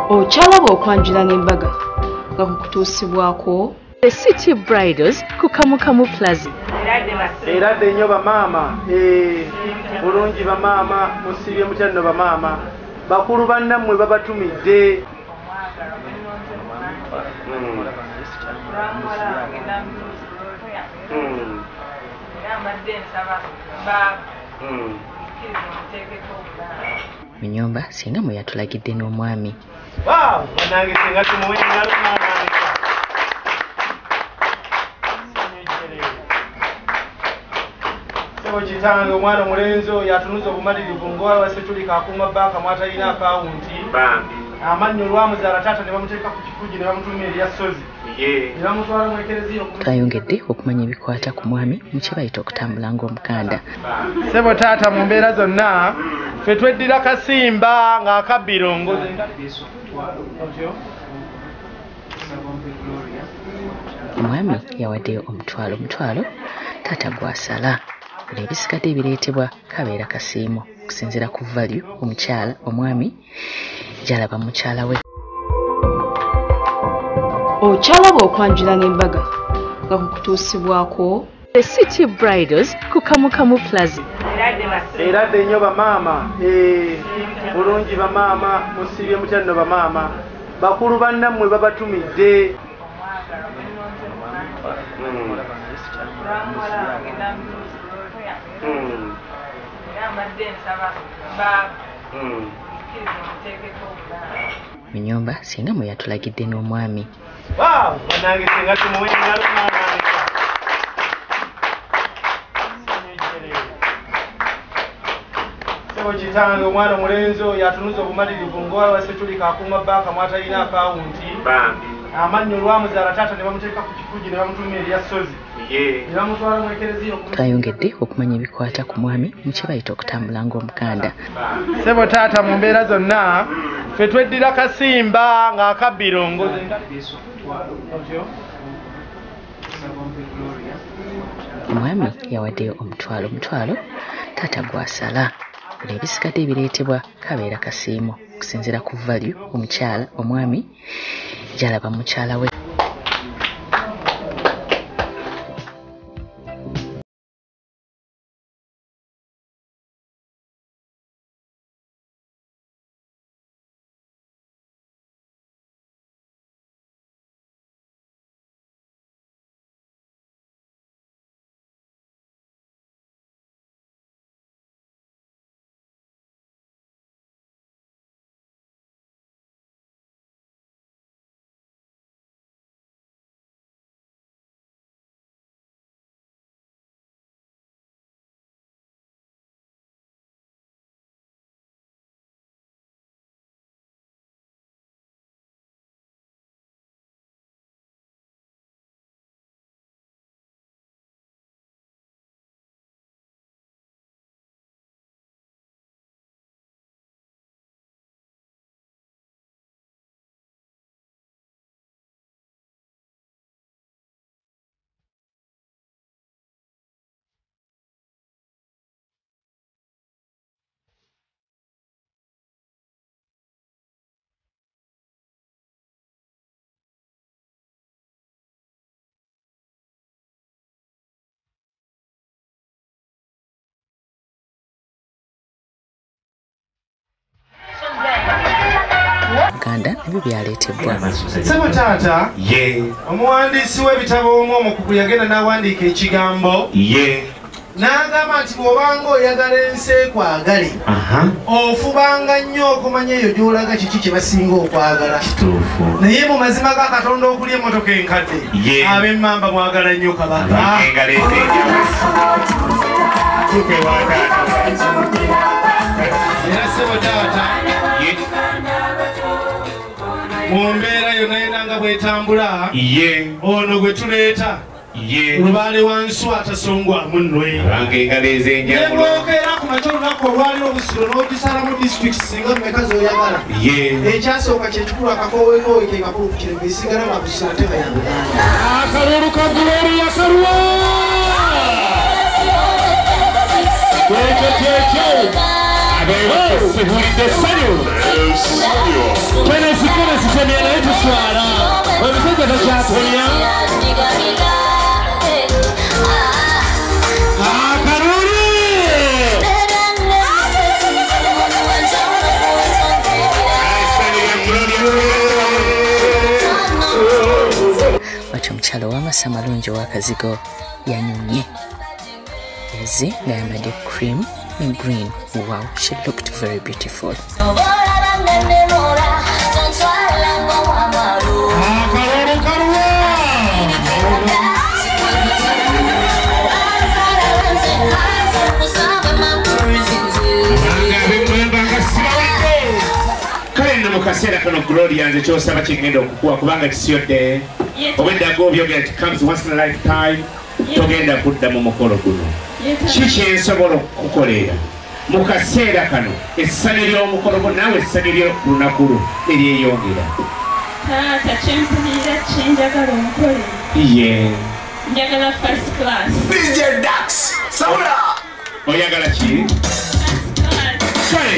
Okyalaba okwanjula n'embaga nga kukutuusibwako The City Bridals ku Kamukamu Plaza. Eradde nnyo bamaama, bulungi bamaama, musibye mutya nno bamaama, bakulu bannammwe babatumidde. Munyumba singa mwe yatulagidde n'omwami. Waaw, banange singa tumuwe engalo maama. Sebo kitange omwana omulenzi oyo atunuza obumalirivu ng'owase tuli kakuuma banka mwatalina akawunti. Amannyo olwamuzaala taata ne bamuteeka ku kifugi ne bamutumira erya Ssozi. Ne bamutwala mu ekereziya Twayongedde okumanya ebikwata ku mwami mu kye bayita okutambula ng'omuganda. Sebo taata mu mbeera zonna ffe tweddira kasimba ng'akabbiro Omwami yawaddeyo omutwalo taata gwasala. Buli ebisigadde ebireetebwa kabeera kasiimo okusinziira ku value omukyala omwami gy'alaba mukyala we. Okyalaba okwanjula n'embaga nga kukutuusibwako The City Bridals ku Kamukamu Plaza. Eradde nnyo bamaama, bulungi bamaama, musibye mutya nno bamaama, bakulu bannammwe babatumidde. Munyumba singa mwe yatulagidde n'omwami. Waaw, banange singa tumuwe engalo maama. Sebo kitange omwana omulenzi oyo atunuza obumalirivu ng'owase tuli kakuuma banka mwatalina akawunti. Amannyo olwamuzaala taata ne bamuteeka ku kifugi ne bamutumira erya Ssozi. Ne bamutwala mu ekereziya Twayongedde okumanya ebikwata ku mwami mu kye bayita okutambula ng'omuganda. Sebo taata mu mbeera zonna ffe tweddira kasimba ng'akabbiro Omwami yawaddeyo omutwalo taata gwasala. Buli ebisigadde ebireetebwa kabeera kasiimo okusinziira ku value omukyala omwami gy'alaba mukyala we. Uganda nibyo byaleetebwa. Sebo taata, omuwandiisi w'ebitabo omwomukugu yagenda n'awandiika ekigambo n'agamba nti bw'obanga oyagala ensi ekwagale ofubanga nnyo okumanya eyo gy'olaga kiki kye basinga okwagala. Naye mu mazima ga Katonda okuli emmotoka enkadde ab'emmamba mwagala nnyo kabaka. Era sebo taata mu mbeera yonna yonna nga bw'etambula ono gwe tuleeta lubaale wansi atasongwamu nnwe ne bw'okeera ku makya olunaku olwali obusulo n'ogisalamu disitulikiti singa mmeka z'oyagala ekyasooka kyekikulu akakooweekoowe ke kakulu ku kirego esigala bakusira ntebe ya Buganda. Akalulu ka Gloria Karwa ekyo Omukyalo w'amasa malungi w'akazigo yanyumye ezi ng'ayambadde cream and green. Wow, she looked very beautiful. Kaseera kano Gloria nze kyosaba kigenda okukuwa kubanga kisiyodde obweddago byogera nti comes once in a lifetime togenda kudda mu mukolo guno kiki ensobola okukukolera mu kaseera kano essanyu ly'omukolo guno naawe essanyu ly'olunaku lwo eryeyongera taata kyempulira kyenjagala omukole ye njagala first class DJ Dax Saula oyagala ki kale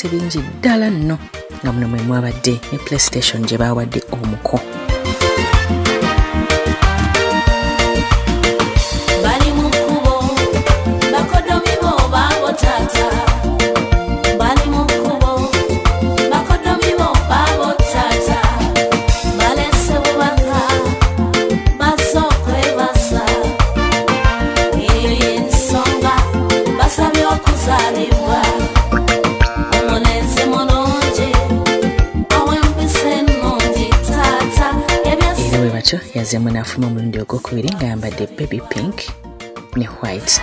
bingi ddala nno nga muno mwe mwabadde ne PlayStation gye baawadde omuko. Bali mu kkubo bakodomi bo baabo taata, bali mu kkubo bakodomi bo baabo taata, balese bubaka basooka ebasa eyo y'ensonga lwakyo yazzeemu n'afuna omulundi ogwokubiri ng'ayambadde baby pink ne white.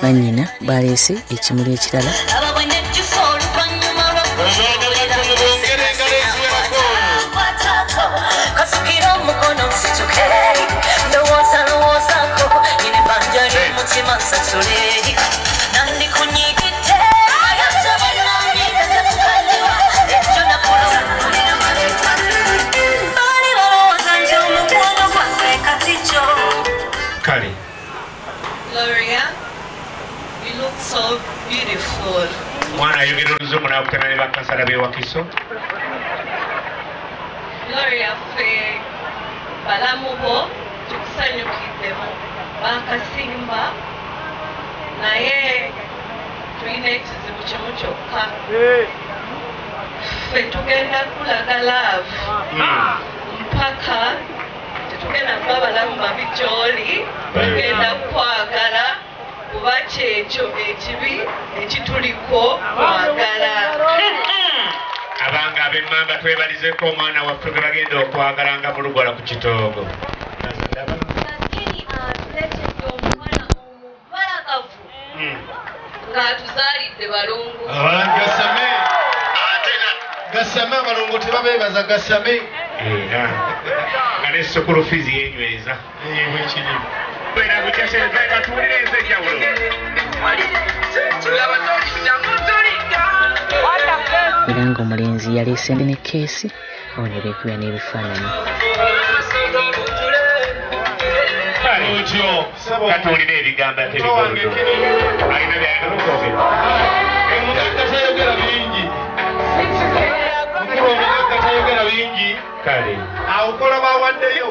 Bannyina baleese ekimuli ekirala so beautiful. Mwana ayogera oluzumu n'akutana ne bakasala b'ewakiso. Gloria ffe balamu bo tukusanyukiddemu bakasimba naye tulina ekizibu kimu kyokka ffe tugenda kulaga laavu mpaka tetugenda kuba balamu babi gy'oli tugenda kwagala kuba kyekyo ekibi ekituliko kwagala. Abanga ab'emmamba twebalizeko omwana waffe gwe bagenda okwagalanga mu lugola ku kitoogo. Tuleetedde omwana omubalagavu ng'atuzaalidde balongo. Gasame gasame abalongo tebabeebaza gasame nga n'essukulu fizi yenyweza bwekiri bwera bukyasenzeka tuwuliriza enjawulo. era ng'omulenzi yaleese ndi ne keesi awo ne beekubya n'ebifaananyi. katuwulira ebigambo ate bigolodo alina byayagala okwogera. Tayogera bingi kale akola bawaddeyo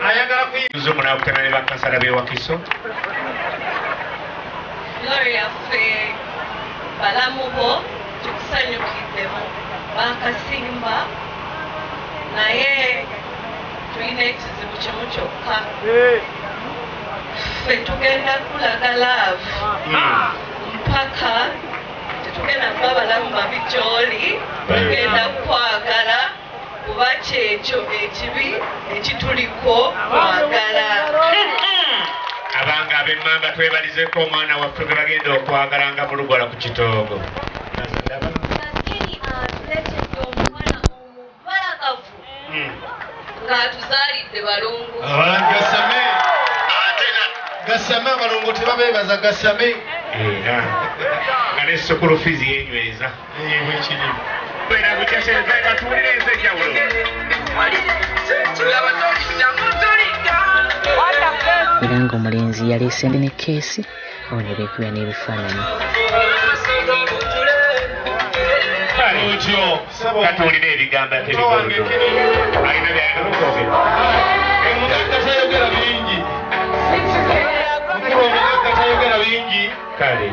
ayagala kuyizumu n'akutana ne bakasala b'ewakiso. Gloria ffe balamu bo tukusanyukiddemu bakasimba naye tulina ekizibu kimu kyokka ffe tugenda kulaga laavu mpaka tetugenda kuba balamu babi gy'oli tugenda kwagala kuba kyekyo ekibi ekituliko kwagala abanga ab'emmamba twebalizeko omwana waffe gwe bagenda okwagala nga mulugola ku kitoogo tuleetedde omwana omubalagavu ng'atuzaalidde balongo gasame gasame abalongo tebabeebaza gasame era nga n'essukulu fizi yenyweza bwekiri bwera bukyasezeka tuwulire ensi enjawulo era ng'omulenzi yaleese ndi ne keesi awo ne beekubya n'ebifaananyi katuwulire ebigambo atebigoludo alina byayagala okwogera omugagga tayogera bingi mukulu omugagga tayogera bingi kale